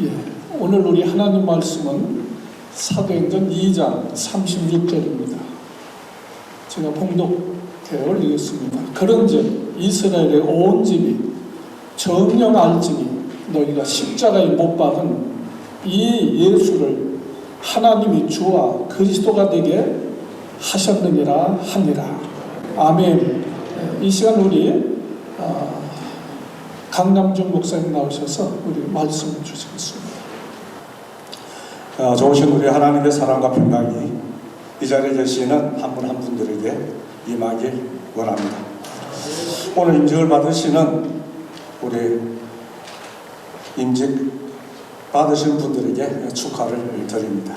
예, 오늘 우리 하나님 말씀은 사도행전 2장 36절입니다. 제가 봉독해 올리겠습니다. 그런즉 이스라엘의 온 집이 정녕 알지니 너희가 십자가에 못 박은 이 예수를 하나님이 주와 그리스도가 되게 하셨느니라 하니라. 아멘. 이 시간 우리 강남준 목사님 나오셔서 우리 말씀을 주시겠습니다. 좋으신 우리 하나님의 사랑과 평강이 이 자리에 계시는 한 분 한 분들에게 임하길 원합니다. 오늘 임직을 받으시는 우리 임직 받으신 분들에게 축하를 드립니다.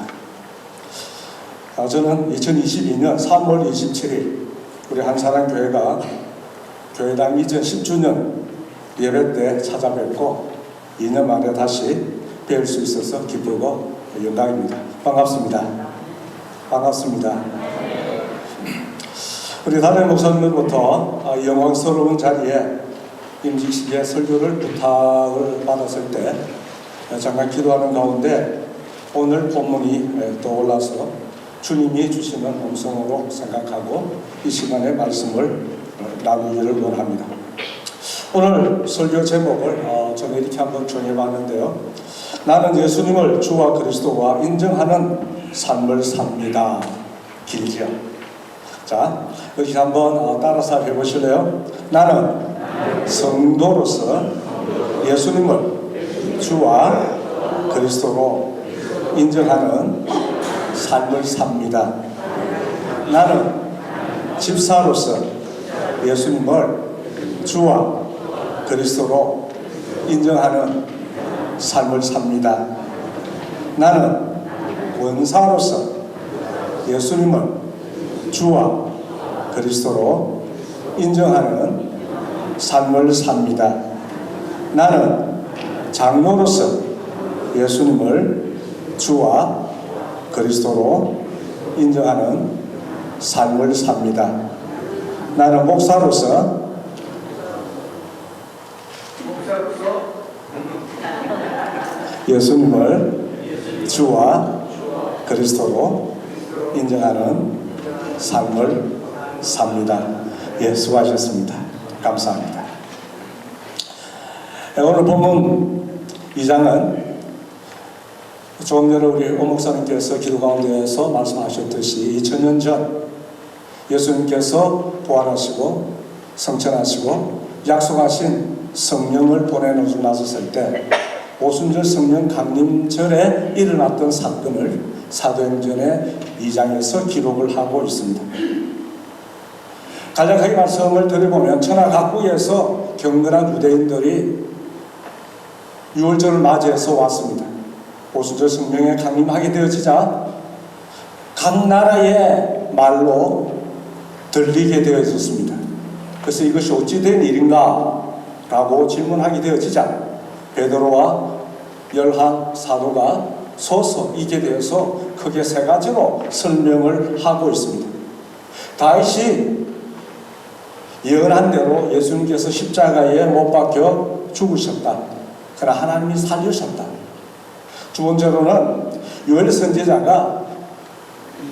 저는 2022년 3월 27일 우리 한사랑교회가 교회당 이전 10주년 예배 때 찾아뵙고 2년 만에 다시 뵐 수 있어서 기쁘고 영광입니다. 반갑습니다. 반갑습니다. 우리 다른 목사님들부터 영광스러운 자리에 임직식의 설교를 부탁을 받았을 때 잠깐 기도하는 가운데 오늘 본문이 떠올라서 주님이 주시는 음성으로 생각하고 이 시간에 말씀을 나누기를 원합니다. 오늘 설교 제목을 저는 이렇게 한번 정해봤는데요. 나는 예수님을 주와 그리스도와 인정하는 삶을 삽니다. 길죠. 자, 여기 한번 따라서 해보실래요? 나는 성도로서 예수님을 주와 그리스도로 인정하는 삶을 삽니다. 나는 집사로서 예수님을 주와 그리스도로 인정하는 삶을 삽니다. 나는 권사로서 예수님을 주와 그리스도로 인정하는 삶을 삽니다. 나는 장로로서 예수님을 주와 그리스도로 인정하는 삶을 삽니다. 나는 목사로서 예수님을 주와 그리스도로 인정하는 삶을 삽니다. 예, 수고하셨습니다. 감사합니다. 오늘 본문 2장은 조금 전에 우리 오 목사님께서 기도 가운데에서 말씀하셨듯이 2000년 전 예수님께서 부활하시고 성천하시고 약속하신 성령을 보내놓으시고 나섰을 때 오순절 성령 강림절에 일어났던 사건을 사도행전의 2장에서 기록을 하고 있습니다. 간략하게 말씀을 드려보면 천하 각국에서 경건한 유대인들이 유월절을 맞이해서 왔습니다. 오순절 성령에 강림하게 되어지자 각 나라의 말로 들리게 되어졌습니다. 그래서 이것이 어찌 된 일인가? 라고 질문하게 되어지자 베드로와 열한 사도가 서서 이게 되어서 크게 세 가지로 설명을 하고 있습니다. 다윗이 예언한 대로 예수님께서 십자가에 못 박혀 죽으셨다. 그러나 하나님이 살리셨다. 두 번째로는 요엘 선지자가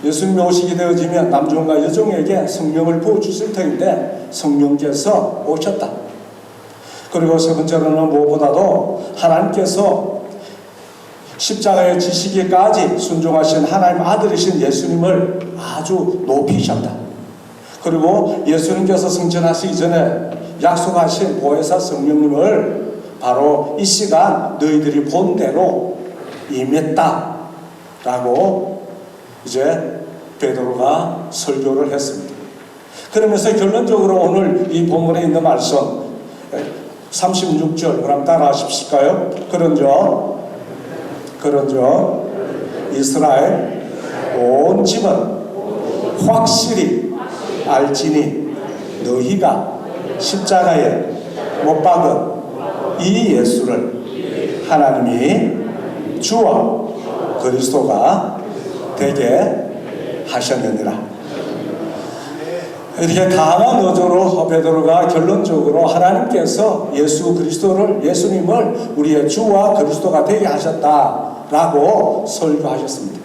예수님이 오시게 되어지면 남종과 여종에게 성령을 부어주실 터인데 성령께서 오셨다. 그리고 세 번째로는 무엇보다도 하나님께서 십자가에 지시기까지 순종하신 하나님 아들이신 예수님을 아주 높이셨다. 그리고 예수님께서 승천하시기 전에 약속하신 보혜사 성령님을 바로 이 시간 너희들이 본 대로 임했다 라고 이제 베드로가 설교를 했습니다. 그러면서 결론적으로 오늘 이 본문에 있는 말씀 36절 그럼 따라 하십실까요? 그런즉 이스라엘 온 집은 확실히 알지니 너희가 십자가에 못 박은 이 예수를 하나님이 주와 그리스도가 되게 하셨느니라. 이렇게 강한 어조로 베드로가 결론적으로 하나님께서 예수님을 우리의 주와 그리스도가 되게 하셨다라고 설교하셨습니다.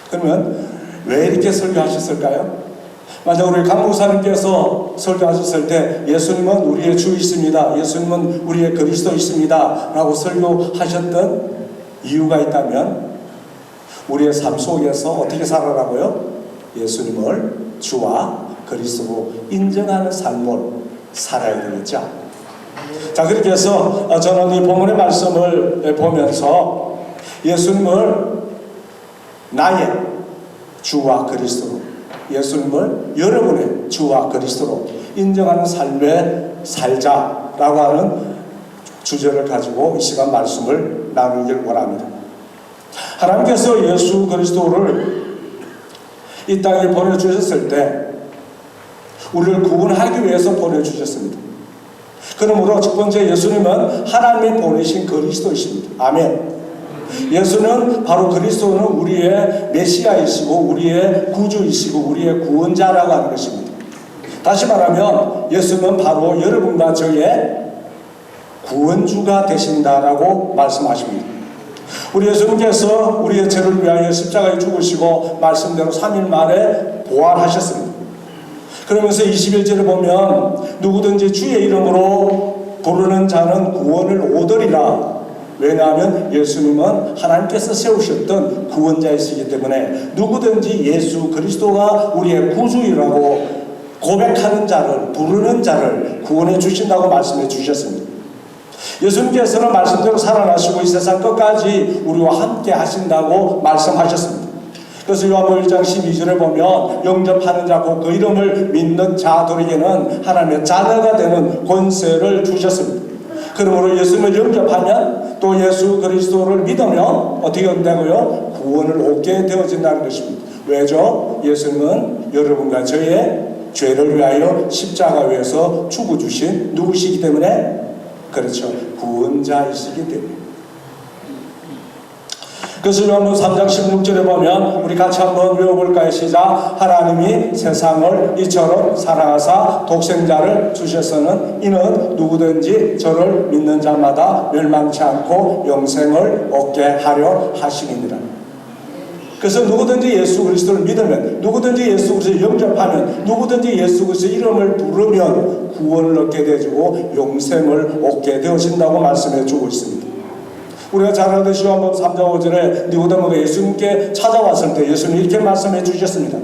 그러면 왜 이렇게 설교하셨을까요? 만약 우리 강 목사님께서 설교하셨을 때 예수님은 우리의 주이십니다, 예수님은 우리의 그리스도이십니다 라고 설교하셨던 이유가 있다면 우리의 삶 속에서 어떻게 살아라고요? 예수님을 주와 그리스도로 인정하는 삶을 살아야 되겠죠. 자, 그렇게 해서 저는 이 본문의 말씀을 보면서 예수님을 나의 주와 그리스도로, 예수님을 여러분의 주와 그리스도로 인정하는 삶에 살자라고 하는 주제를 가지고 이 시간 말씀을 나누길 원합니다. 하나님께서 예수 그리스도를 이 땅에 보내주셨을 때 우리를 구원하기 위해서 보내주셨습니다. 그러므로 첫 번째, 예수님은 하나님이 보내신 그리스도이십니다. 아멘. 예수는 바로 그리스도는 우리의 메시아이시고 우리의 구주이시고 우리의 구원자라고 하는 것입니다. 다시 말하면 예수는 바로 여러분과 저의 구원주가 되신다라고 말씀하십니다. 우리 예수님께서 우리의 죄를 위하여 십자가에 죽으시고 말씀대로 3일 만에 부활하셨습니다. 그러면서 21절에 보면 누구든지 주의 이름으로 부르는 자는 구원을 얻으리라. 왜냐하면 예수님은 하나님께서 세우셨던 구원자이시기 때문에 누구든지 예수 그리스도가 우리의 구주이라고 고백하는 자를, 부르는 자를 구원해 주신다고 말씀해 주셨습니다. 예수님께서는 말씀대로 살아나시고 이 세상 끝까지 우리와 함께 하신다고 말씀하셨습니다. 그래서 요한복음 1장 12절에 보면 영접하는 자, 곧 그 이름을 믿는 자들에게는 하나님의 자녀가 되는 권세를 주셨습니다. 그러므로 예수님을 영접하면 또 예수 그리스도를 믿으면 어떻게 된다고요? 구원을 얻게 되어진다는 것입니다. 왜죠? 예수님은 여러분과 저의 죄를 위하여 십자가 위에서 죽어주신 누구시기 때문에? 그렇죠. 구원자이시기 때문에. 그래서 요한복음 3장 16절에 보면 우리 같이 한번 외워볼까요? 시작. 하나님이 세상을 이처럼 사랑하사 독생자를 주셨으는 이는 누구든지 저를 믿는 자마다 멸망치 않고 영생을 얻게 하려 하심이니라. 그래서 누구든지 예수 그리스도를 믿으면, 누구든지 예수 그리스도를 영접하면, 누구든지 예수 그리스도의 이름을 부르면 구원을 얻게 되어지고 영생을 얻게 되어진다고 말씀해 주고 있습니다. 우리가 잘 알듯이 요한복음 3장 5절에 니고데모가 예수님께 찾아왔을 때 예수님이 이렇게 말씀해 주셨습니다.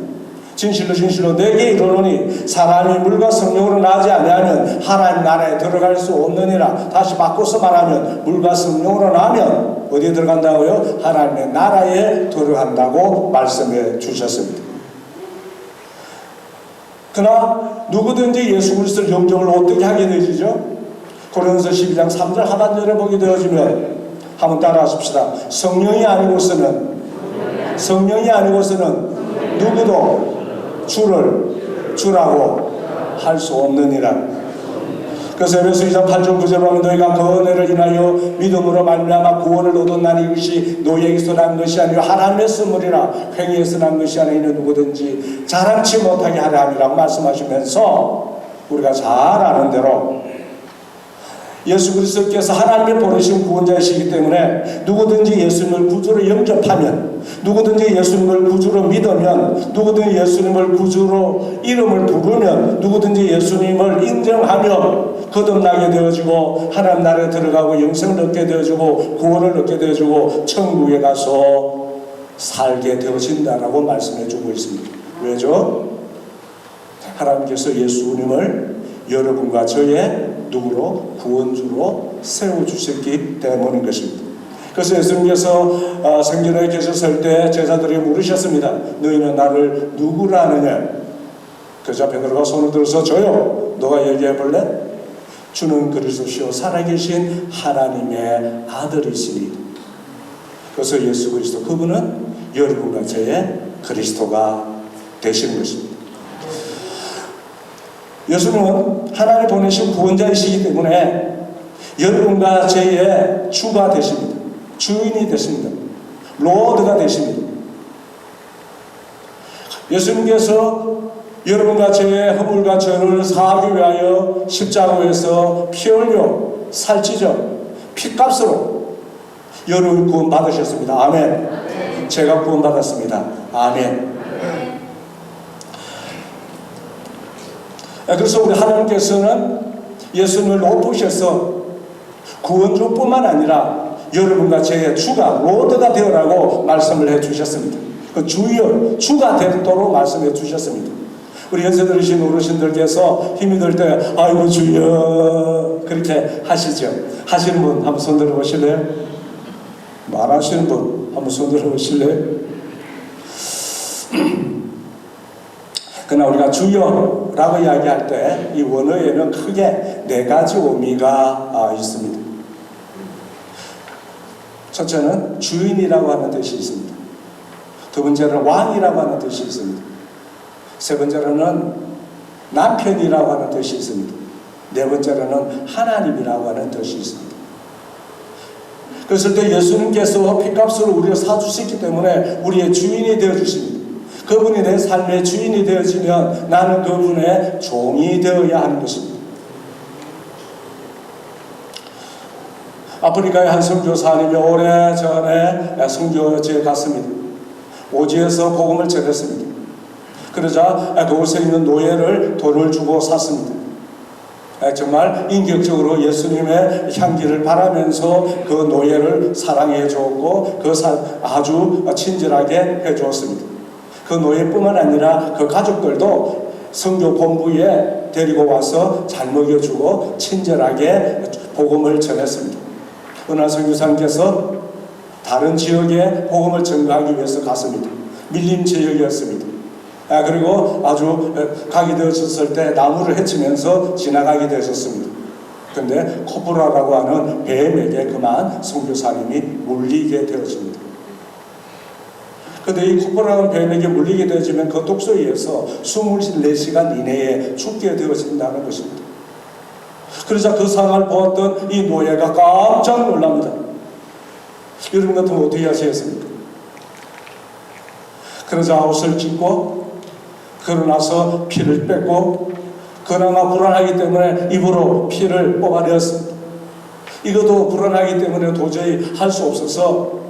진실로 진실로 내게 이르노니 사람이 물과 성령으로 나지 아니하면 하나님 나라에 들어갈 수 없느니라. 다시 바꿔서 말하면 물과 성령으로 나면 어디에 들어간다고요? 하나님의 나라에 들어간다고 말씀해 주셨습니다. 그러나 누구든지 예수 그리스도를 영접을 어떻게 하게 되지죠? 고린도서 12장 3절 하반절에 보게 되어지면 한번 따라하십시다. 성령이 아니고서는 누구도 주를 주라고 할 수 없느니라. 그래서 에베소 2장 8절 9절에 보면 너희가 그 은혜를 인하여 믿음으로 말미암아 구원을 얻었나니 이것이 너희에게서 난 것이 아니요 하나님의 선물이라. 행위에서 난 것이 아니니 누구든지 자랑치 못하게 하려 함이라고 말씀하시면서 우리가 잘 아는 대로 예수 그리스도께서 하나님의 보내신 구원자이시기 때문에 누구든지 예수님을 구주로 영접하면, 누구든지 예수님을 구주로 믿으면, 누구든지 예수님을 구주로 이름을 부르면, 누구든지 예수님을 인정하면 거듭나게 되어지고 하나님 나라에 들어가고 영생을 얻게 되어지고 구원을 얻게 되어지고 천국에 가서 살게 되어진다라고 말씀해 주고 있습니다. 왜죠? 하나님께서 예수님을 여러분과 저의 누구로? 구원주로 세워주셨기 때문인 것입니다. 그래서 예수님께서 생전에 계셨을 때 제자들이 물으셨습니다. 너희는 나를 누구라 하느냐? 그래서 베드로가 손을 들어서 저요, 너가 얘기해 볼래? 주는 그리스도시요 살아계신 하나님의 아들이시니. 그래서 예수 그리스도, 그분은 여러분과 저의 그리스도가 되시는 것입니다. 예수님은 하나님 보내신 구원자이시기 때문에 여러분과 저의 주가 되십니다. 주인이 되십니다. 로드가 되십니다. 예수님께서 여러분과 제 허물과 죄를 사하기 위하여 십자가에서 피 흘려 살찌져 피값으로 여러분 구원 받으셨습니다. 아멘. 제가 구원 받았습니다. 아멘. 그래서 우리 하나님께서는 예수님을 높으셔서 구원주뿐만 아니라 여러분과 제 주가 로드가 되어라고 말씀을 해주셨습니다. 그 주여 주가 되도록 말씀해 주셨습니다. 우리 연세 들으신 어르신들께서 힘이 들 때 아이고 주여 그렇게 하시죠. 하시는 분 한번 손 들어 보실래요? 말하시는 분 한번 손 들어 보실래요? 그러나 우리가 주여라고 이야기할 때 이 원어에는 크게 네 가지 의미가 있습니다. 첫째는 주인이라고 하는 뜻이 있습니다. 두 번째는 왕이라고 하는 뜻이 있습니다. 세 번째로는 남편이라고 하는 뜻이 있습니다. 네 번째로는 하나님이라고 하는 뜻이 있습니다. 그랬을 때 예수님께서 피값으로 우리를 사주셨기 때문에 우리의 주인이 되어주십니다. 그분이 내 삶의 주인이 되어지면 나는 그분의 종이 되어야 하는 것입니다. 아프리카의 한 선교사님이 오래전에 선교지에 갔습니다. 오지에서 복음을 전했습니다. 그러자 그곳에 있는 노예를 돈을 주고 샀습니다. 정말 인격적으로 예수님의 향기를 바라면서 그 노예를 사랑해 주었고 아주 친절하게 해 주었습니다. 그 노예뿐만 아니라 그 가족들도 선교 본부에 데리고 와서 잘 먹여주고 친절하게 복음을 전했습니다. 어느 날 선교사님께서 다른 지역에 복음을 전가하기 위해서 갔습니다. 밀림 지역이었습니다. 그리고 아주 가게 되었을 때 나무를 헤치면서 지나가게 되었습니다. 그런데 코브라라고 하는 뱀에게 그만 선교사님이 물리게 되었습니다. 그런데 이 코브라라는 뱀에게 물리게 되어지면 그 독소에 의해서 24시간 이내에 죽게 되어진다는 것입니다. 그러자 그 상황을 보았던 이 노예가 깜짝 놀랍니다. 여러분 같으면 어떻게 하시겠습니까? 그러자 옷을 찢고 그러나서 피를 뺐고 그나마 불안하기 때문에 입으로 피를 뽑아내었습니다. 이것도 불안하기 때문에 도저히 할 수 없어서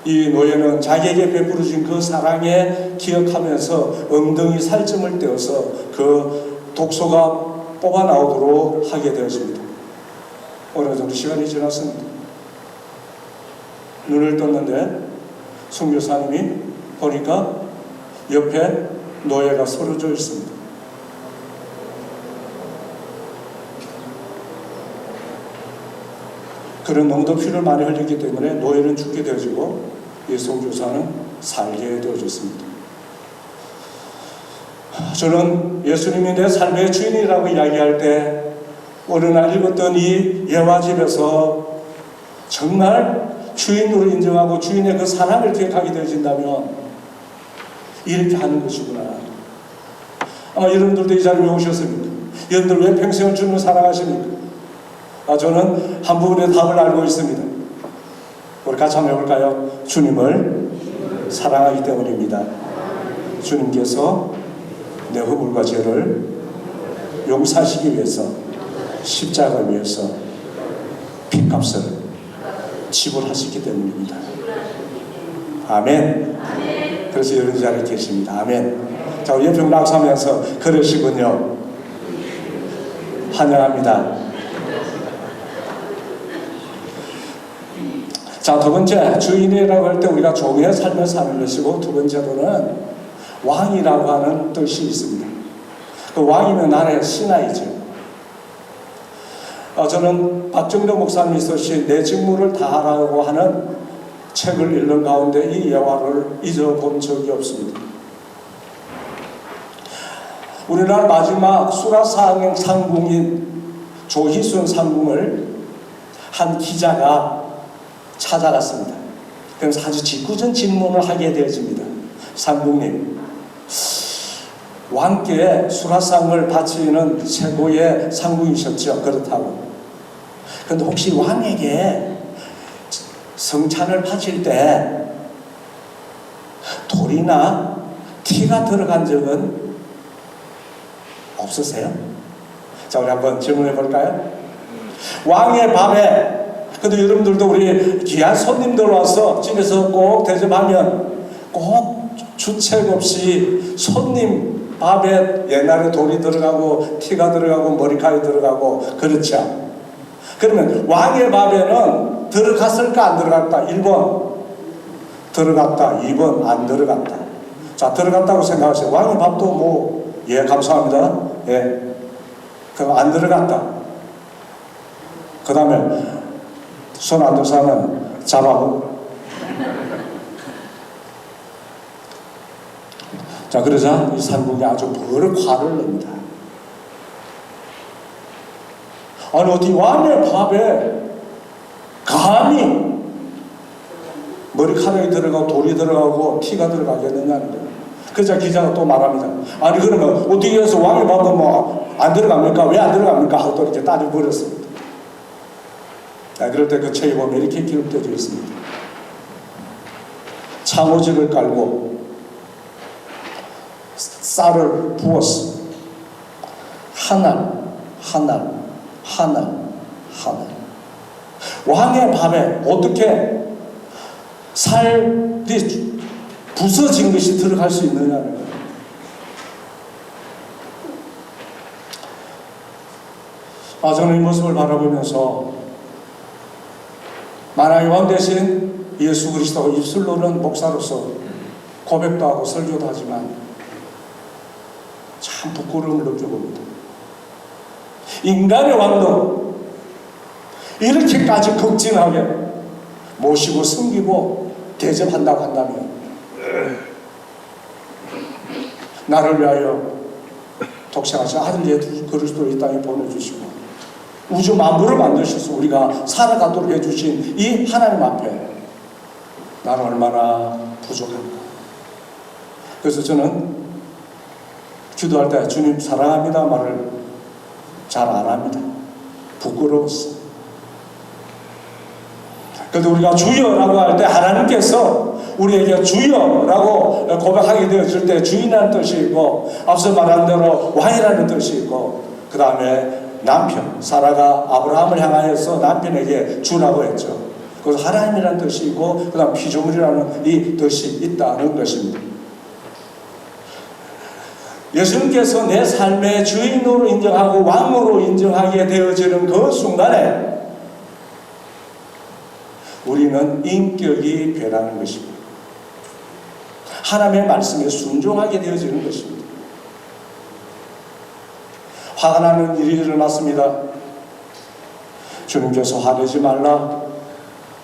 이 노예는 자기에게 베풀어진 그 사랑에 기억하면서 엉덩이 살점을 떼어서 그 독소가 뽑아 나오도록 하게 되었습니다. 어느 정도 시간이 지났습니다. 눈을 떴는데 선교사님이 보니까 옆에 노예가 쓰러져 있습니다. 그런 너무도 피를 많이 흘렸기 때문에 노예는 죽게 되어지고 이 선교사는 살게 되어졌습니다. 저는 예수님이 내 삶의 주인이라고 이야기할 때 어느 날 읽었던 이 예화집에서 정말 주인으로 인정하고 주인의 그 사랑을 기억하게 되어진다면 이렇게 하는 것이구나. 아마 여러분들도 이 자리에 왜 오셨습니까? 여러분들 왜 평생을 주님을 사랑하십니까? 저는 한 부분의 답을 알고 있습니다. 우리 같이 한번 해볼까요? 주님을 사랑하기 때문입니다. 주님께서 내 허물과 죄를 용서하시기 위해서 십자가를 위해서 피값을 지불하셨기 때문입니다. 아멘. 그래서 여러분 자리에 계십니다. 아멘. 자, 우리 옆에 낙서하면서 그러시군요. 환영합니다. 자, 두 번째, 주인이라고 할 때 우리가 종의 삶을 사는 것이고, 두 번째로는 왕이라고 하는 뜻이 있습니다. 그 왕이면 나라의 신하이죠. 저는 박정도 목사님이 쓰신 내 직무를 다하라고 하는 책을 읽는 가운데 이 예화를 잊어본 적이 없습니다. 우리나라 마지막 수라상 상궁인 조희순 상궁을 한 기자가 찾아갔습니다. 그래서 아주 짓궂은 질문을 하게 되어집니다. 상궁님, 왕께 수라상을 바치는 최고의 상궁이셨죠. 그렇다고. 그런데 혹시 왕에게 성찬을 바칠 때 돌이나 티가 들어간 적은 없으세요? 자, 우리 한번 질문해 볼까요? 왕의 밥에, 근데 여러분들도 우리 귀한 손님들 와서 집에서 꼭 대접하면 꼭 주책 없이 손님 밥에 옛날에 돌이 들어가고 티가 들어가고 머리카락이 들어가고 그렇죠. 그러면 왕의 밥에는 들어갔을까 안 들어갔다? 1번 들어갔다, 2번 안 들어갔다. 자, 들어갔다고 생각하세요. 왕의 밥도 뭐, 예, 감사합니다. 예, 그럼 안 들어갔다. 그 다음에 손 안 든 사람은 잡아보고. 자, 그러자 이 상국이 아주 버럭 화를 냅니다. 아니, 어디 왕의 밥에 감히 머리카락이 들어가고 돌이 들어가고 티가 들어가겠느냐는 거예요. 그래서 기자가 또 말합니다. 아니, 그러면 어떻게 해서 왕의 밥은 뭐 안 들어갑니까? 왜 안 들어갑니까? 하고 또 이렇게 따져버렸습니다. 그럴 때 그 책에 보면 이렇게 기록되어 있습니다. 창호지를 깔고 쌀을 부었어. 한 알. 왕의 밥에 어떻게 살이 부서진 것이 들어갈 수 있느냐는 거예요. 저는 이 모습을 바라보면서 만왕의 왕 대신 예수 그리스도가 입술로는 목사로서 고백도 하고 설교도 하지만 참 부끄러움을 느껴봅니다. 인간의 왕도 이렇게까지 극진하게 모시고 섬기고 대접한다고 한다면 나를 위하여 독생하신 아들 예수 그리스도를 이 땅에 보내주시고 우주 만물을 만드셔서 우리가 살아가도록 해주신 이 하나님 앞에 나는 얼마나 부족한가. 그래서 저는 기도할 때 주님 사랑합니다 말을 잘 안 합니다. 부끄러웠어. 그래도 우리가 주여라고 할 때 하나님께서 우리에게 주여라고 고백하게 되었을 때 주인이라는 뜻이 있고 앞서 말한 대로 왕이라는 뜻이 있고 그 다음에 남편, 사라가 아브라함을 향하여서 남편에게 주라고 했죠. 그래서 하나님이라는 뜻이 있고 그 다음 피조물이라는 이 뜻이 있다는 것입니다. 예수님께서 내 삶의 주인으로 인정하고 왕으로 인정하게 되어지는 그 순간에 우리는 인격이 변하는 것입니다. 하나님의 말씀에 순종하게 되어지는 것입니다. 화가 나는 일이 일어났습니다. 주님께서 화내지 말라.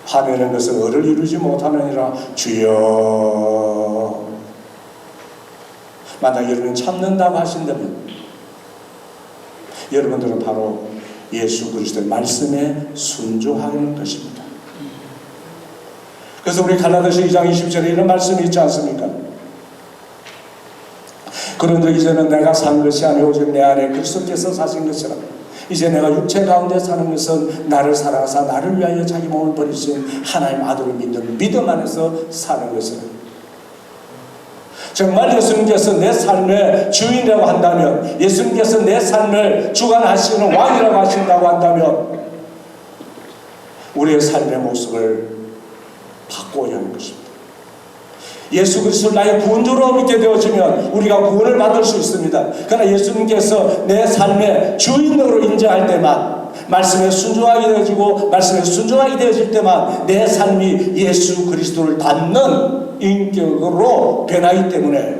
화내는 것은 의를 이루지 못하느니라. 주여. 만약 여러분이 참는다고 하신다면 여러분들은 바로 예수 그리스도의 말씀에 순종하는 것입니다. 그래서 우리 갈라디아서 2장 20절에 이런 말씀이 있지 않습니까? 그런즉 이제는 내가 산 것이 아니오 오직 내 안에 그리스도께서 사신 것이라. 이제 내가 육체 가운데 사는 것은 나를 사랑하사 나를 위하여 자기 몸을 버리신 하나님 아들을 믿는 믿음 안에서 사는 것이라. 정말 예수님께서 내 삶의 주인이라고 한다면, 예수님께서 내 삶을 주관하시는 왕이라고 하신다고 한다면 우리의 삶의 모습을 바꿔야 하는 것입니다. 예수 그리스도를 나의 구원주로 믿게 되어지면 우리가 구원을 받을 수 있습니다. 그러나 예수님께서 내 삶의 주인으로 인정할 때만, 말씀에 순종하게 되어지고 말씀에 순종하게 되어질 때만 내 삶이 예수 그리스도를 닮는 인격으로 변하기 때문에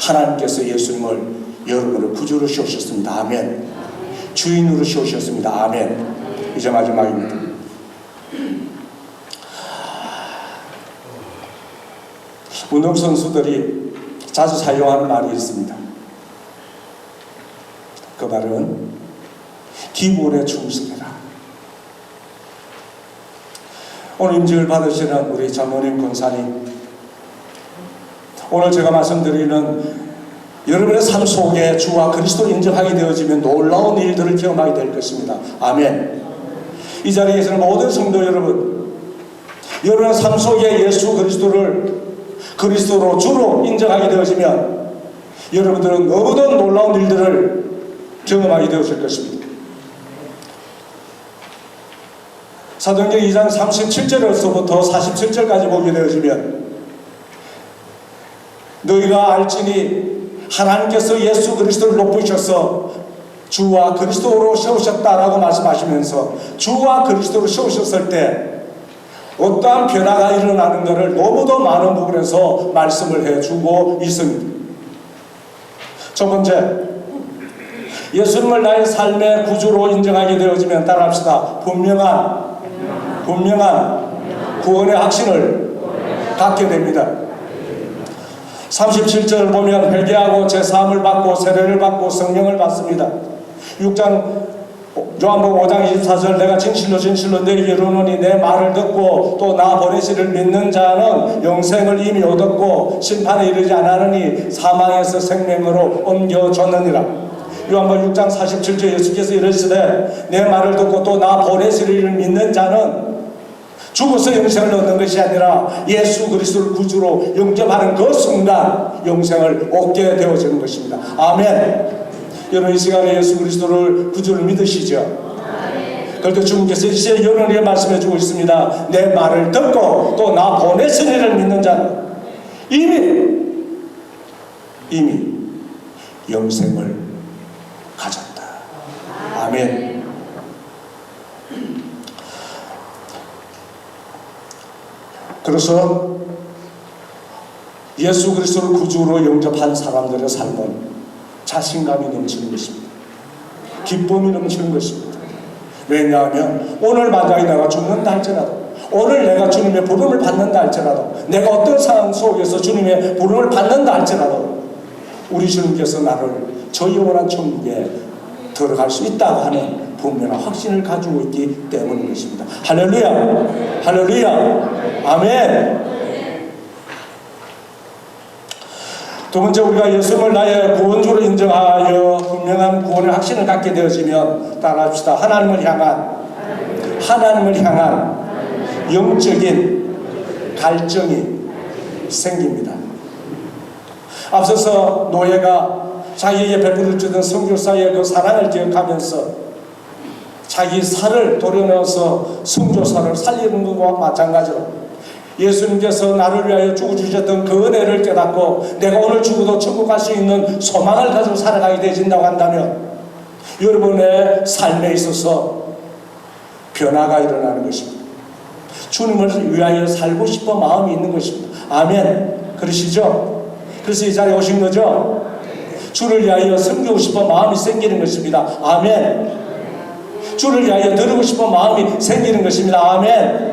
하나님께서 예수님을 여러분을 구주로 씌우셨습니다. 아멘. 주인으로 씌우셨습니다. 아멘. 이제 마지막입니다. 운동선수들이 자주 사용하는 말이 있습니다. 그 말은 기본에 충실해라. 오늘 임직을 받으시는 우리 장모님 권사님, 오늘 제가 말씀드리는 여러분의 삶 속에 주와 그리스도를 인정하게 되어지면 놀라운 일들을 경험하게 될 것입니다. 아멘. 이 자리에 계시는 모든 성도 여러분, 여러분의 삶 속에 예수 그리스도를 그리스도로 주로 인정하게 되어지면 여러분들은 너무도 놀라운 일들을 경험하게 되어질 것입니다. 사도행전 2장 37절에서부터 47절까지 보게 되어지면 너희가 알지니 하나님께서 예수 그리스도를 높이셔서 주와 그리스도로 세우셨다라고 말씀하시면서 주와 그리스도로 세우셨을 때 어떠한 변화가 일어나는 것을 너무도 많은 부분에서 말씀을 해주고 있습니다. 첫 번째, 예수님을 나의 삶의 구주로 인정하게 되어지면 따라합시다. 분명한 구원의 확신을 갖게 됩니다. 37절을 보면 회개하고 제사함을 받고 세례를 받고 성령을 받습니다. 6장 요한복음 5장 24절 내가 진실로 너희에게 이르노니 내 말을 듣고 또 나 보내시를 믿는 자는 영생을 이미 얻었고 심판에 이르지 않았느니 사망에서 생명으로 옮겨졌느니라. 요한복음 6장 47절 예수께서 이르시되 내 말을 듣고 또 나 보내시를 믿는 자는 죽어서 영생을 얻는 것이 아니라 예수 그리스도를 구주로 영접하는 그 순간 영생을 얻게 되어지는 것입니다. 아멘. 여러분 이 시간에 예수 그리스도를 구주를 믿으시죠? 그럴 때 주님께서 이제 여러분에게 말씀해 주고 있습니다. 내 말을 듣고 또 나 보내신 이를 믿는 자는 이미 영생을 가졌다. 아멘. 그래서 예수 그리스도를 구주로 영접한 사람들의 삶은 자신감이 넘치는 것입니다. 기쁨이 넘치는 것입니다. 왜냐하면 오늘 만약에 내가 죽는다 할지라도, 오늘 내가 주님의 부름을 받는다 할지라도, 내가 어떤 상황 속에서 주님의 부름을 받는다 할지라도 우리 주님께서 나를 저 영원한 천국에 들어갈 수 있다고 하는 분명한 확신을 가지고 있기 때문인 것입니다. 할렐루야! 할렐루야! 아멘! 두 번째, 우리가 예수님을 나의 구원주로 인정하여 분명한 구원의 확신을 갖게 되어지면 따라합시다. 하나님을 향한 영적인 갈증이 생깁니다. 앞서서 노예가 자기에게 베풀어 주던 선교사의 그 사랑을 기억하면서 자기 살을 도려내어서 선교사를 살리는 것과 마찬가지로 예수님께서 나를 위하여 죽어주셨던 그 은혜를 깨닫고 내가 오늘 죽어도 천국 갈 수 있는 소망을 가지고 살아가게 되어진다고 한다면 여러분의 삶에 있어서 변화가 일어나는 것입니다. 주님을 위하여 살고 싶은 마음이 있는 것입니다. 아멘. 그러시죠? 그래서 이 자리에 오신 거죠? 주를 위하여 섬기고 싶은 마음이 생기는 것입니다. 아멘. 주를 위하여 들으고 싶은 마음이 생기는 것입니다. 아멘.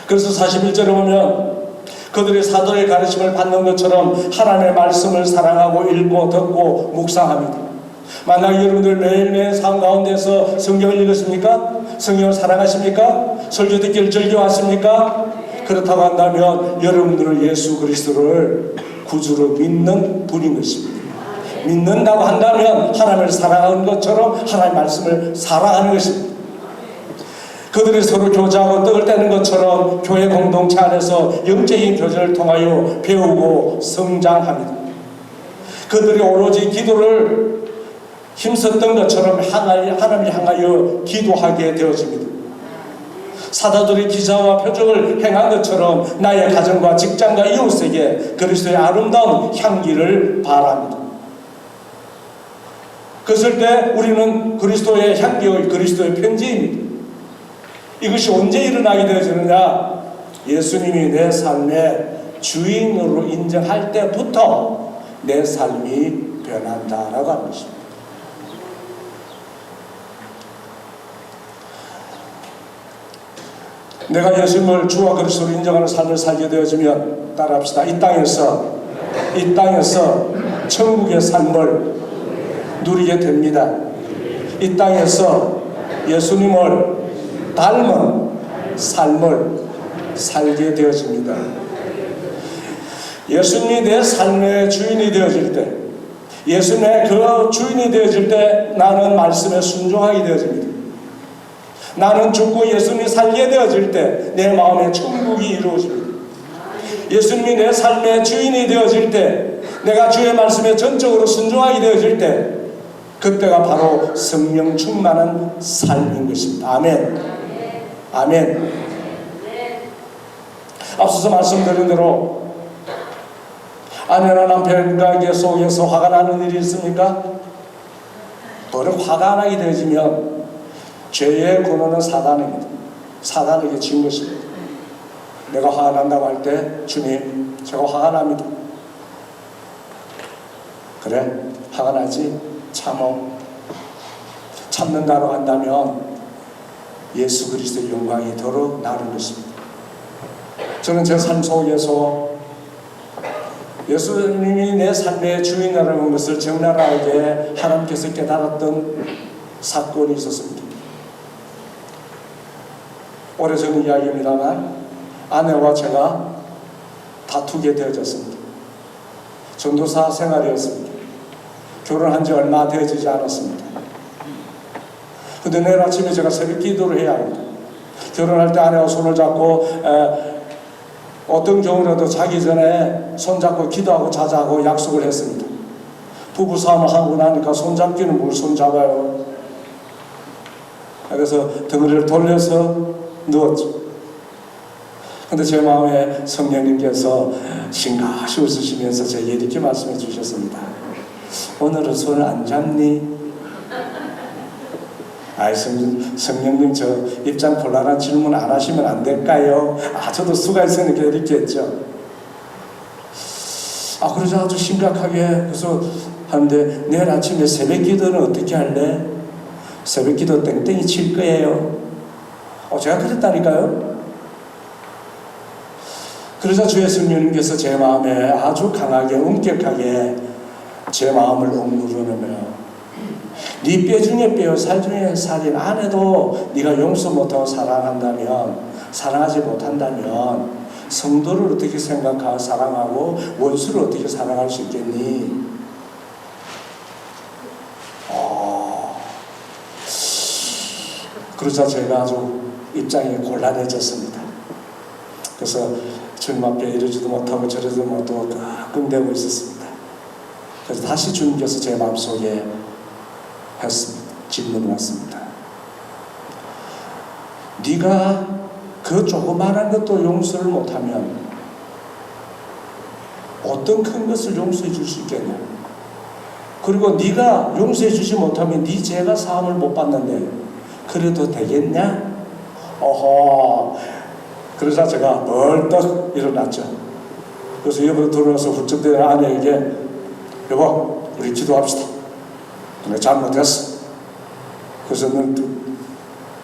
그래서 41절에 보면 그들이 사도의 가르침을 받는 것처럼 하나님의 말씀을 사랑하고 읽고 듣고 묵상합니다. 만약 여러분들 매일매일 삶 가운데서 성경을 읽으십니까? 성경을 사랑하십니까? 설교 듣기를 즐겨하십니까? 그렇다고 한다면 여러분들은 예수 그리스도를 구주로 믿는 분인 것입니다. 믿는다고 한다면 하나님을 사랑하는 것처럼 하나님의 말씀을 사랑하는 것입니다. 그들이 서로 교제하고 떡을 떼는 것처럼 교회 공동체 안에서 영적인 교제를 통하여 배우고 성장합니다. 그들이 오로지 기도를 힘썼던 것처럼 하나님을 향하여 기도하게 되어집니다. 사도들이 기사와 표적을 행한 것처럼 나의 가정과 직장과 이웃에게 그리스도의 아름다운 향기를 바랍니다. 그랬을 때 우리는 그리스도의 향기의 그리스도의 편지입니다. 이것이 언제 일어나게 되어지느냐? 예수님이 내 삶의 주인으로 인정할 때부터 내 삶이 변한다라고 하는 것입니다. 내가 예수님을 주와 그리스도로 인정하는 삶을 살게 되어지면 따라합시다. 이 땅에서 천국의 삶을 누리게 됩니다. 이 땅에서 예수님을 닮은 삶을 살게 되어집니다. 예수님이 내 삶의 주인이 되어질 때, 예수님의 그 주인이 되어질 때 나는 말씀에 순종하게 되어집니다. 나는 죽고 예수님이 살게 되어질 때 내 마음에 천국이 이루어집니다. 예수님이 내 삶의 주인이 되어질 때 내가 주의 말씀에 전적으로 순종하게 되어질 때 그때가 바로 성령 충만한 삶인 것입니다. 아멘. 아멘. 앞서서 말씀드린 대로 아내나 남편 관계 속에서 화가 나는 일이 있습니까? 또는 화가 나게 되어지면 죄의 근원은 사단입니다. 사단에게 진 것입니다. 내가 화가 난다고 할 때 주님 제가 화가 납니다. 그래 화가 나지 참어. 참는다고 한다면 예수 그리스도의 영광이 더러 나는 것입니다. 저는 제 삶 속에서 예수님이 내 삶의 주인이라는 것을 적나라하게 하나님께서 깨달았던 사건이 있었습니다. 오래전 이야기입니다만 아내와 제가 다투게 되어졌습니다. 전도사 생활이었습니다. 결혼한 지 얼마 되어지지 않았습니다. 근데 내일 아침에 제가 새벽 기도를 해야 합니다. 결혼할 때 아내와 손을 잡고 어떤 경우라도 자기 전에 손잡고 기도하고 자자고 약속을 했습니다. 부부싸움을 하고 나니까 손잡기는 뭘 손잡아요. 그래서 덩어리를 돌려서 누웠죠. 근데 제 마음에 성령님께서 싱가시 웃으시면서 제게 이렇게 말씀해 주셨습니다. 오늘은 손을 안 잡니? 아이 성령님 저 입장 곤란한 질문 안 하시면 안 될까요? 저도 수가 있으니까 이렇게 했죠. 그러자 아주 심각하게 그래서 하는데 내일 아침에 새벽 기도는 어떻게 할래? 새벽 기도 땡땡이 칠 거예요. 제가 그랬다니까요. 그러자 주의 성령님께서 제 마음에 아주 강하게 엄격하게 제 마음을 억누르며 네 뼈 중에 뼈, 살 중에 살인 아내도 네가 용서 못하고 사랑하지 못한다면 성도를 어떻게 생각하고 사랑하고 원수를 어떻게 사랑할 수 있겠니? 그러자 제가 아주 입장이 곤란해졌습니다. 그래서 주님 앞에 이러지도 못하고 저러지도 못하고 끙대고 있었습니다. 그래서 다시 주님께서 제 마음속에 질문을 했습니다. 네가 그 조그마한 것도 용서를 못하면 어떤 큰 것을 용서해 줄 수 있겠냐? 그리고 네가 용서해 주지 못하면 네 죄가 사함을 못 받는데 그래도 되겠냐? 그러자 제가 벌떡 일어났죠. 그래서 옆으로 들어와서 훌쩍 대는 아내에게 여보 우리 기도합시다. 내가 잘못했어. 그래서 는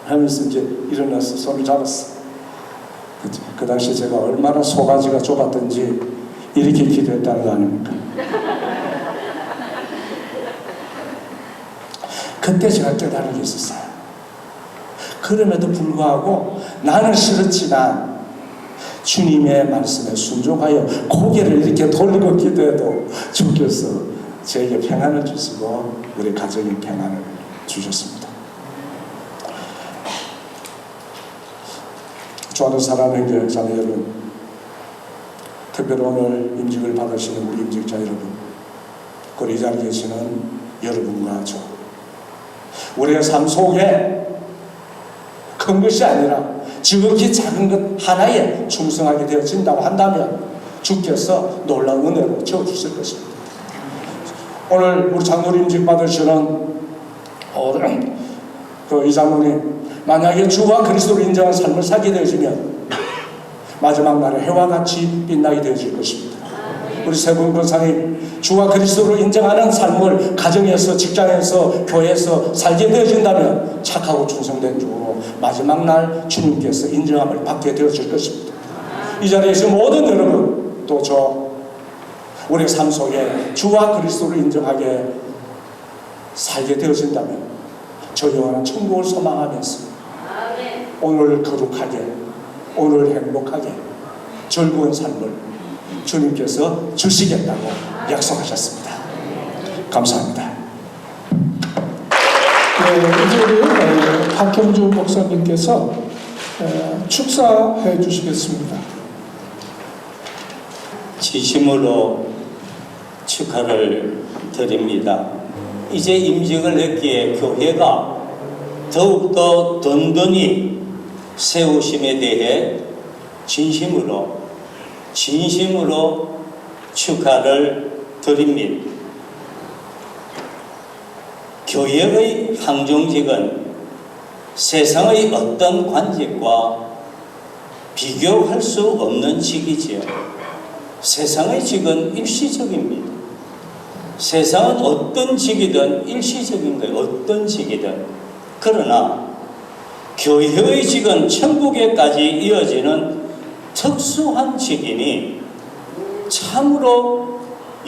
하면서 이제 일어나서 손을 잡았어. 그 당시에 제가 얼마나 소가지가 좁았던지 이렇게 기도했다는 거 아닙니까? 그때 제가 깨달은 게 있었어요. 그럼에도 불구하고 나는 싫었지만 주님의 말씀에 순종하여 고개를 이렇게 돌리고 기도해도 주께서 저에게 평안을 주시고 우리 가정에 평안을 주셨습니다. 좋아하는 사랑하는 교회 자녀 여러분, 특별히 오늘 임직을 받으시는 우리 임직자 여러분, 그리고 이 자리에 계시는 여러분과 저, 우리의 삶 속에 큰 것이 아니라 지극히 작은 것 하나에 충성하게 되어진다고 한다면 주께서 놀라운 은혜로 채워주실 것입니다. 오늘 우리 장로님 임직 받으시는 이 장로님, 만약에 주와 그리스도를 인정한 삶을 살게 되어지면 마지막 날에 해와 같이 빛나게 되어질 것입니다. 우리 세 분 권사님, 주와 그리스도를 인정하는 삶을 가정에서, 직장에서, 교회에서 살게 되어진다면 착하고 충성된 주로 마지막 날 주님께서 인정함을 받게 되어질 것입니다. 이 자리에 계신 모든 여러분, 또 저 우리의 삶 속에 주와 그리스도를 인정하게 살게 되어진다면 저 영원한 천국을 소망하면서 오늘 거룩하게, 오늘 행복하게 즐거운 삶을 주님께서 주시겠다고 약속하셨습니다. 감사합니다. 이제 우리 박형주 목사님께서 축사해 주시겠습니다. 진심으로 축하를 드립니다. 이제 임직을 했기에 교회가 더욱더 든든히 세우심에 대해 진심으로 축하를 드립니다. 교회의 항정직은 세상의 어떤 관직과 비교할 수 없는 직이지요. 세상의 직은 일시적입니다. 세상은 어떤 직이든 일시적인 거예요. 어떤 직이든. 그러나 교회의 직은 천국에까지 이어지는 특수한 직이니 참으로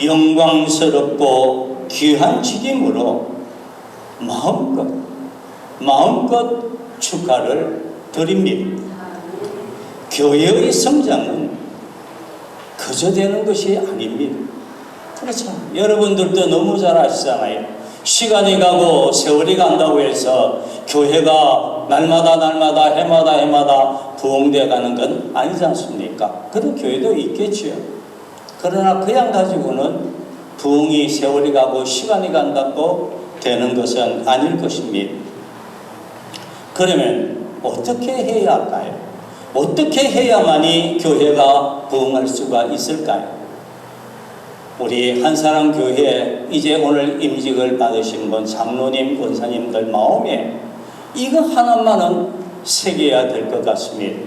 영광스럽고 귀한 직이므로 마음껏 축하를 드립니다. 교회의 성장은 그저 되는 것이 아닙니다. 그렇죠. 여러분들도 너무 잘 아시잖아요. 시간이 가고 세월이 간다고 해서 교회가 날마다 해마다 부흥되어 가는 건 아니지 않습니까? 그런 교회도 있겠지요. 그러나 그냥 가지고는 부흥이 세월이 가고 시간이 간다고 되는 것은 아닐 것입니다. 그러면 어떻게 해야 할까요? 어떻게 해야만이 교회가 부흥할 수가 있을까요? 우리 한사람 교회 이제 오늘 임직을 받으신 분 장로님, 권사님들 마음에 이거 하나만은 새겨야 될 것 같습니다.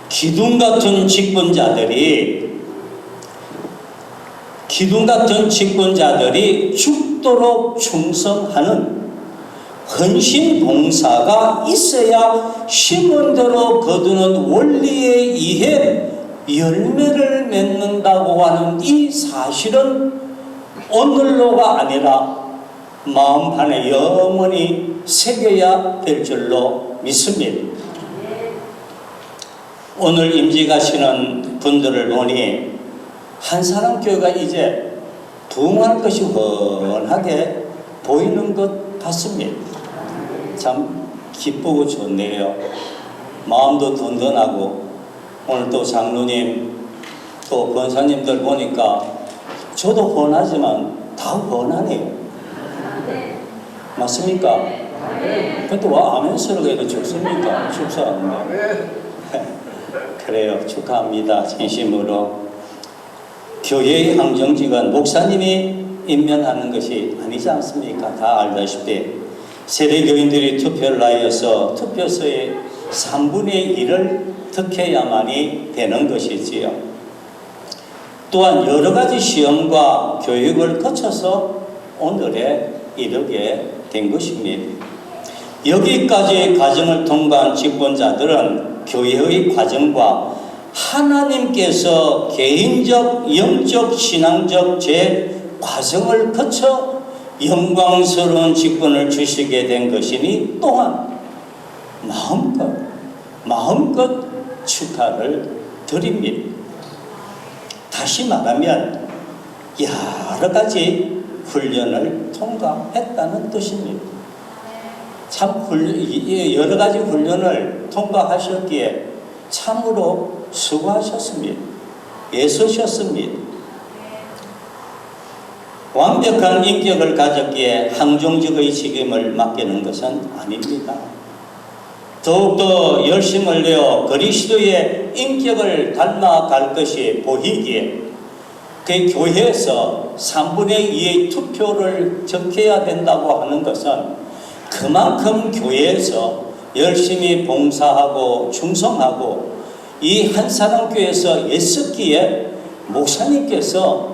기둥 같은 직분자들이 죽도록 충성하는 헌신 봉사가 있어야 심은 대로 거두는 원리에 의해 열매를 맺는다고 하는 이 사실은 오늘로가 아니라 마음판에 영원히 새겨야 될 줄로 믿습니다. 오늘 임직하시는 분들을 보니 한사람 교회가 이제 부흥할 것이 훤하게 보이는 것 같습니다. 참 기쁘고 좋네요. 마음도 든든하고 오늘 또 장로님 또 권사님들 보니까 저도 훤하지만 다 훤하네요. 맞습니까? 근데 왜 아멘스러고 해도 좋습니까? 축사합니다. 그래요. 축하합니다. 진심으로. 교회의 항정직은 목사님이 임명하는 것이 아니지 않습니까? 다 알다시피 세례교인들이 투표를 하여서 투표소의 3분의 1을 득해야만이 되는 것이지요. 또한 여러 가지 시험과 교육을 거쳐서 오늘에 이르게 된 것입니다. 여기까지의 과정을 통과한 직분자들은 교회의 과정과 하나님께서 개인적, 영적, 신앙적 제 과정을 거쳐 영광스러운 직분을 주시게 된 것이니 또한 마음껏 축하를 드립니다. 다시 말하면 여러 가지 훈련을 통과했다는 뜻입니다. 참 여러 가지 훈련을 통과하셨기에 참으로 수고하셨습니다. 애쓰셨습니다. 완벽한 인격을 가졌기에 항종직의 책임을 맡기는 것은 아닙니다. 더욱더 열심을 내어 그리스도의 인격을 닮아갈 것이 보이기에 그 교회에서 3분의 2의 투표를 적혀야 된다고 하는 것은 그만큼 교회에서 열심히 봉사하고 충성하고 이 한사람 교회에서 애썼기에 목사님께서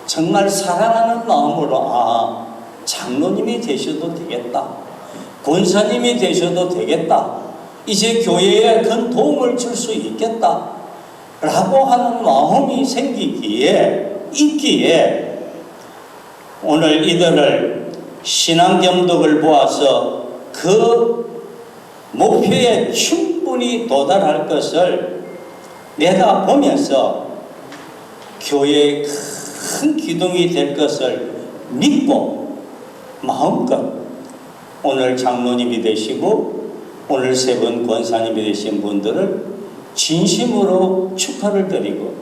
정말 사랑하는 마음으로 장로님이 되셔도 되겠다, 권사님이 되셔도 되겠다, 이제 교회에 큰 도움을 줄 수 있겠다 라고 하는 마음이 있기에 오늘 이들을 신앙 겸독을 보아서 그 목표에 충분히 도달할 것을 내다보면서 교회의 큰 기둥이 될 것을 믿고 마음껏 오늘 장로님이 되시고 오늘 세 분 권사님이 되신 분들을 진심으로 축하를 드리고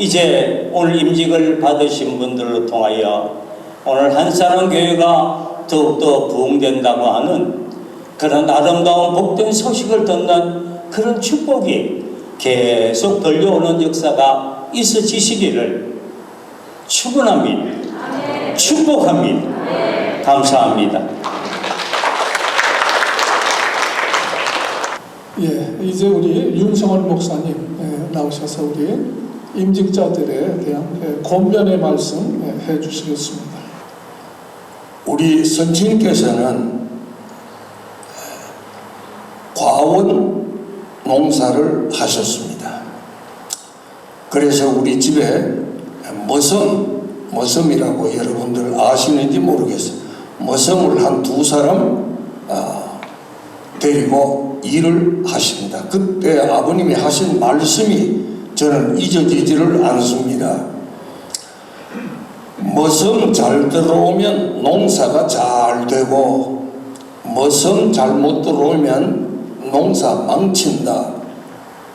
이제 오늘 임직을 받으신 분들로 통하여 오늘 한사람 교회가 더욱더 부흥된다고 하는 그런 아름다운 복된 소식을 듣는 그런 축복이 계속 들려오는 역사가 있어지시기를 축원합니다. 축복합니다. 감사합니다. 예, 이제 우리 윤성원 목사님 나오셔서 우리 임직자들에 대한 권면의 말씀 해주시겠습니다. 우리 선생님께서는 과원 농사를 하셨습니다. 그래서 우리 집에 머슴이라고 여러분들 아시는지 모르겠어요. 머슴을 한 2사람 데리고 일을 하십니다. 그때 아버님이 하신 말씀이 저는 잊어지지를 않습니다. 머슴 잘 들어오면 농사가 잘 되고 머슴 잘못 들어오면 농사 망친다.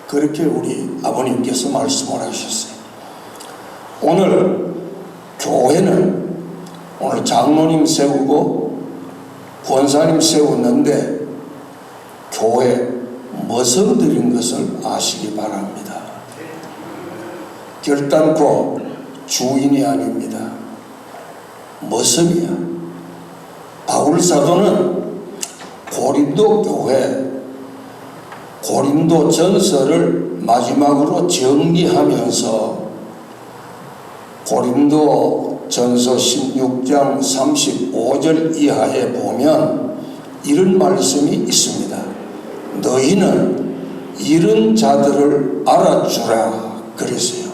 그렇게 우리 아버님께서 말씀을 하셨어요. 오늘 교회는 오늘 장로님 세우고 권사님 세웠는데 교회 머슴들인 것을 아시기 바랍니다. 결단코 주인이 아닙니다. 머슴이야. 바울 사도는 고린도 교회, 고린도 전서를 마지막으로 정리하면서 고린도 전서 16장 35절 이하에 보면 이런 말씀이 있습니다. 너희는 이런 자들을 알아주라 그랬어요.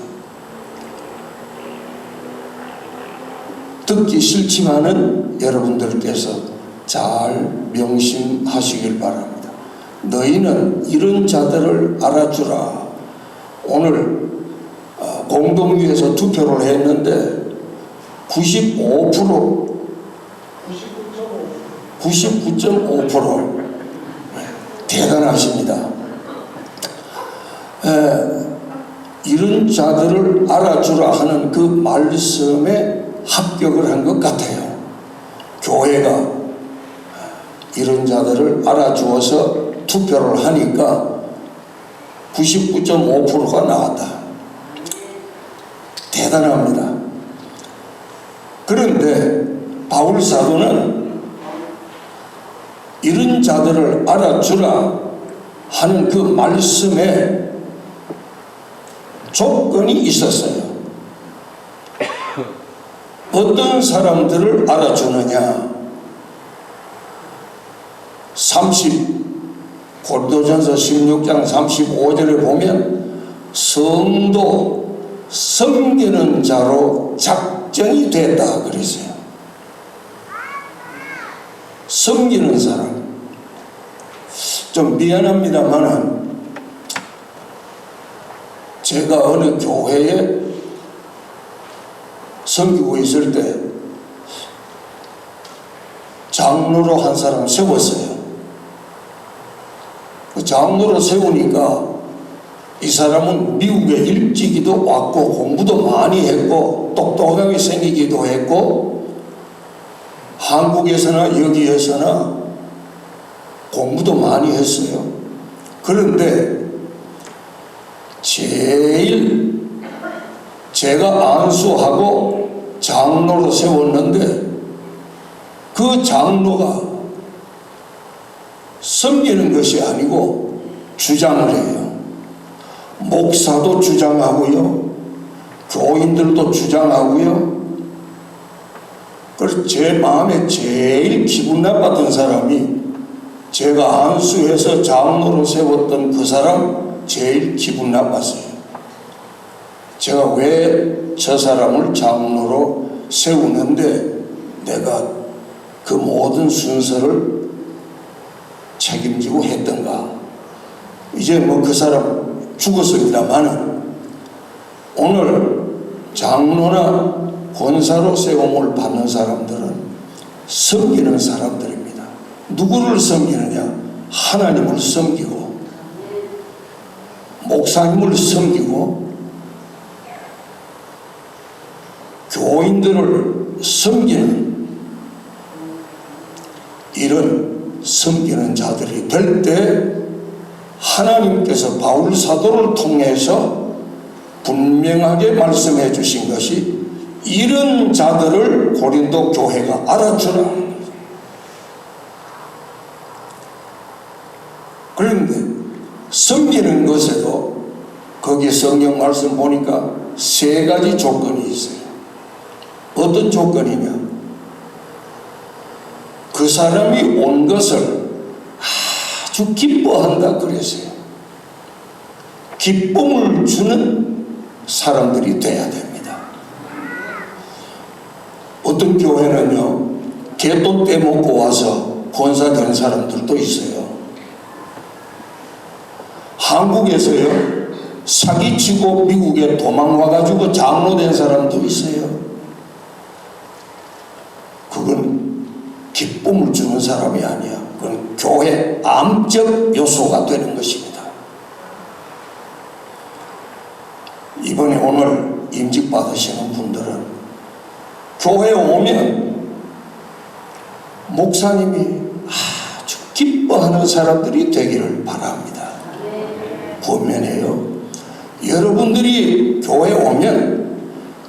듣기 싫지만은 여러분들께서 잘 명심하시길 바랍니다. 너희는 이런 자들을 알아주라. 오늘 공동위에서 투표를 했는데 99.5% 대단하십니다. 이런 자들을 알아주라 하는 그 말씀에 합격을 한 것 같아요. 교회가 이런 자들을 알아주어서 투표를 하니까 99.5%가 나왔다. 대단합니다. 그런데 바울 사도는 이런 자들을 알아주라 하는 그 말씀에 조건이 있었어요. 어떤 사람들을 알아주느냐? 고린도전서 16장 35절에 보면 성도 섬기는 자로 작정이 됐다 그랬어요. 섬기는 사람. 좀 미안합니다만은 제가 어느 교회에 섬기고 있을 때 장로로 한 사람 세웠어요. 그 장로로 세우니까 이 사람은 미국에 일찍이도 왔고 공부도 많이 했고 똑똑하게 생기기도 했고 한국에서나 여기에서나 공부도 많이 했어요. 그런데 제일 제가 안수하고 장로로 세웠는데 그 장로가 섬기는 것이 아니고 주장을 해요. 목사도 주장하고요. 교인들도 주장하고요. 그래서 제 마음에 제일 기분 나빴던 사람이 제가 안수해서 장로로 세웠던 그 사람 제일 기분 나빴어요. 제가 왜 저 사람을 장로로 세우는데 내가 그 모든 순서를 책임지고 했던가. 이제 뭐 그 사람 죽었습니다만은 오늘 장로나 권사로 세움을 받는 사람들은 섬기는 사람들입니다. 누구를 섬기느냐? 하나님을 섬기고 목사님을 섬기고 교인들을 섬기는 이런 섬기는 자들이 될 때 하나님께서 바울 사도를 통해서 분명하게 말씀해 주신 것이 이런 자들을 고린도 교회가 알아주라. 그런데 섬기는 것에도 거기 성경 말씀 보니까 세 가지 조건이 있어요. 어떤 조건이냐? 그 사람이 온 것을 아주 기뻐한다 그랬어요. 기쁨을 주는 사람들이 돼야 됩니다. 어떤 교회는요, 개돈 떼먹고 와서 권사된 사람들도 있어요. 한국에서요, 사기치고 미국에 도망와가지고 장로된 사람도 있어요. 그건 기쁨을 주는 사람이 아니야. 그건 교회 암적 요소가 되는 것입니다. 이번에 오늘 임직 받으시는 분들은 교회에 오면 목사님이 아주 기뻐하는 사람들이 되기를 바랍니다. 보면요, 여러분들이 교회에 오면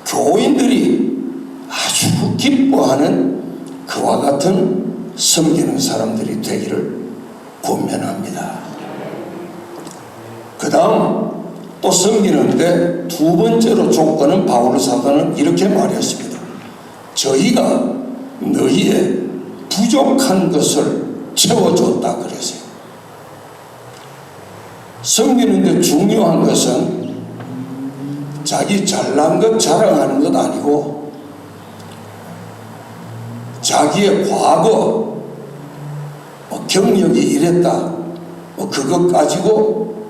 교인들이 아주 기뻐하는 그와 같은 섬기는 사람들이 되기를 권면합니다. 그 다음 또 섬기는데 두 번째로 조건은 바울 사도는 이렇게 말했습니다. 저희가 너희의 부족한 것을 채워줬다 그랬어요. 섬기는데 중요한 것은 자기 잘난 것 자랑하는 것 아니고 자기의 과거 경력이 이랬다 그것 가지고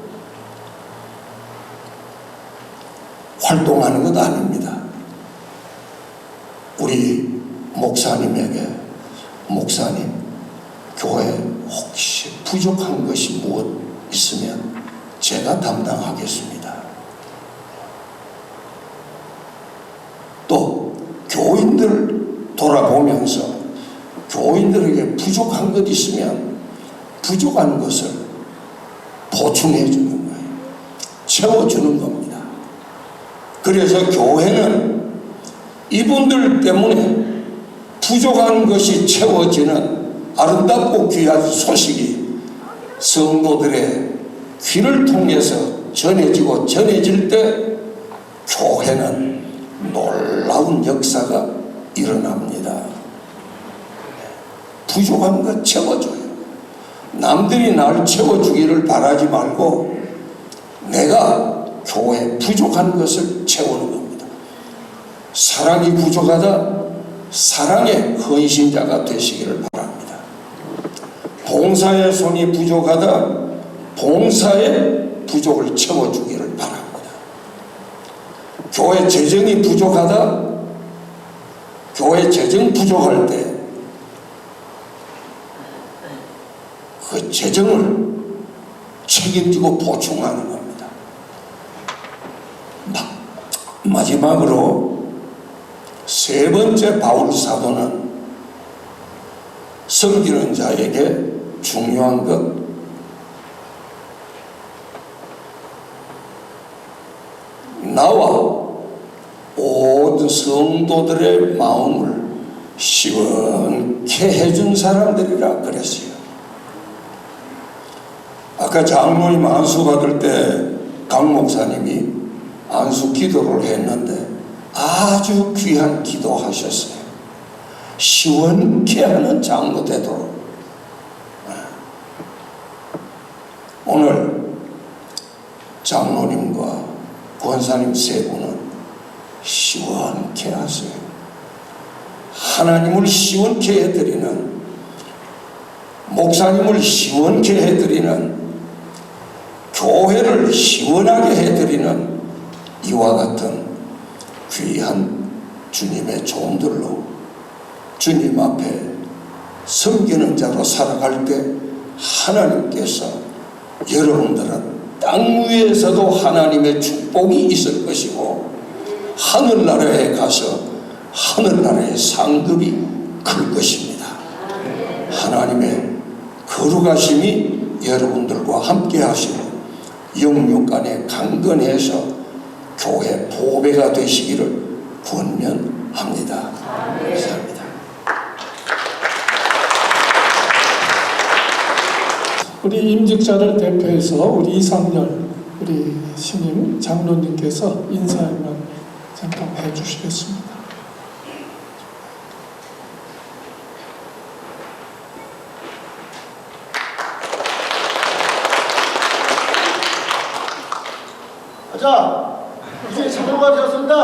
활동하는 것 아닙니다. 우리 목사님에게 목사님 교회 혹시 부족한 것이 무엇 있으면 제가 담당하겠습니다. 또 교인들 돌아보면서 교인들에게 부족한 것 있으면 부족한 것을 보충해 주는 거예요. 채워주는 겁니다. 그래서 교회는 이분들 때문에 부족한 것이 채워지는 아름답고 귀한 소식이 성도들의 귀를 통해서 전해지고 전해질 때 교회는 놀라운 역사가 일어납니다. 부족한 것 채워줘요. 남들이 날 채워주기를 바라지 말고 내가 교회 부족한 것을 채우는 겁니다. 사랑이 부족하다, 사랑의 헌신자가 되시기를 바랍니다. 봉사의 손이 부족하다, 봉사의 부족을 채워주기를 바랍니다. 교회 재정이 부족하다, 교회 재정 부족할 때 그 재정을 책임지고 보충하는 겁니다. 마지막으로 세 번째 바울 사도는 섬기는 자에게 중요한 것, 나와 모든 성도들의 마음을 시원케 해준 사람들이라 그랬어요. 아까 장로님 안수 받을 때 강 목사님이 안수 기도를 했는데 아주 귀한 기도 하셨어요. 시원케 하는 장로 되도록. 오늘 장로님과 권사님 세 분은 시원케 하세요. 하나님을 시원케 해드리는, 목사님을 시원케 해드리는, 교회를 시원하게 해드리는 이와 같은 귀한 주님의 종들로 주님 앞에 섬기는 자로 살아갈 때 하나님께서 여러분들은 땅 위에서도 하나님의 축복이 있을 것이고 하늘나라에 가서 하늘나라의 상급이 클 것입니다. 하나님의 거룩하심이 여러분들과 함께 하시고 영육간에 강건해서 교회 보배가 되시기를 권면합니다. 감사합니다. 우리 임직자를 대표해서 우리 이상열 우리 신임 장로님께서 인사만 잠깐 해주시겠습니다. 자, 이제 장로가 되었습니다.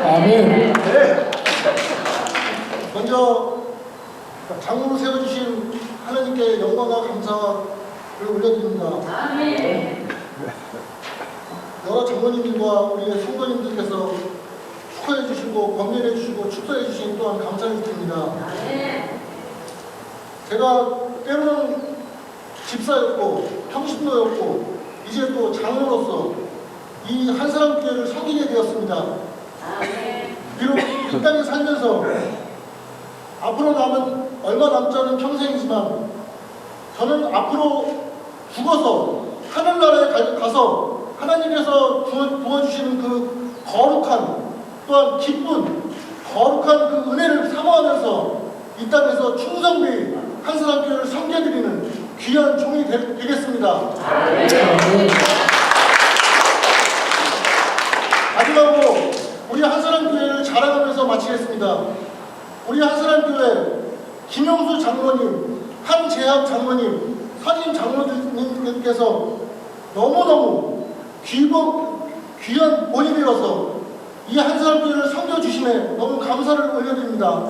아멘. 네. 먼저 장로로 세워주신 하나님께 영광과 감사를 올려드립니다. 여러 장로님들과 우리의 성도님들께서 축하해 주시고 권면해 주시고 축도해 주신 또한 감사를 드립니다. 제가 때로는 집사였고 평신도였고 이제 또 장로로서 이 한사람교회를 섬기게 되었습니다. 비록 이 땅에 살면서 앞으로 남은 얼마 남지 않은 평생이지만 저는 앞으로 죽어서 하늘나라에 가서 하나님께서 부어주시는 그 거룩한 또한 기쁜 거룩한 그 은혜를 사모하면서 이 땅에서 충성되이 한사람교회를 섬겨드리는 귀한 종이 되겠습니다. 마지막으로 우리 한사람교회를 자랑하면서 마치겠습니다. 우리 한사람교회 김영수 장로님, 한재학 장로님, 선임 장로님께서 너무너무 귀한 본인이어서 이 한사람교회를 섬겨주심에 너무 감사를 올려드립니다.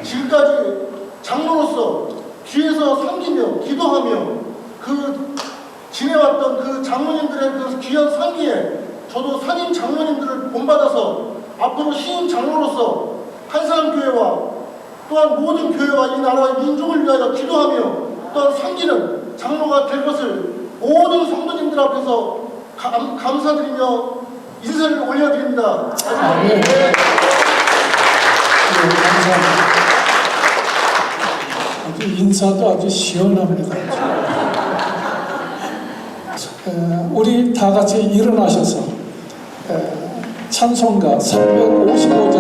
지금까지 장로로서 뒤에서 섬기며 기도하며 그 지내왔던 그 장로님들의 그 귀한 섬기에 저도 선임 장로님들을 본받아서 앞으로 신임 장로로서 한사람교회와 또한 모든 교회와 이 나라의 민족을 위하여 기도하며 또한 섬기는 장로가 될 것을 모든 성도님들 앞에서 감사드리며 인사를 올려드립니다. 아멘. 네, 감사합니다. 아주 인사도 아주 시원합니다. 우리 다 같이 일어나셔서 찬송가 355장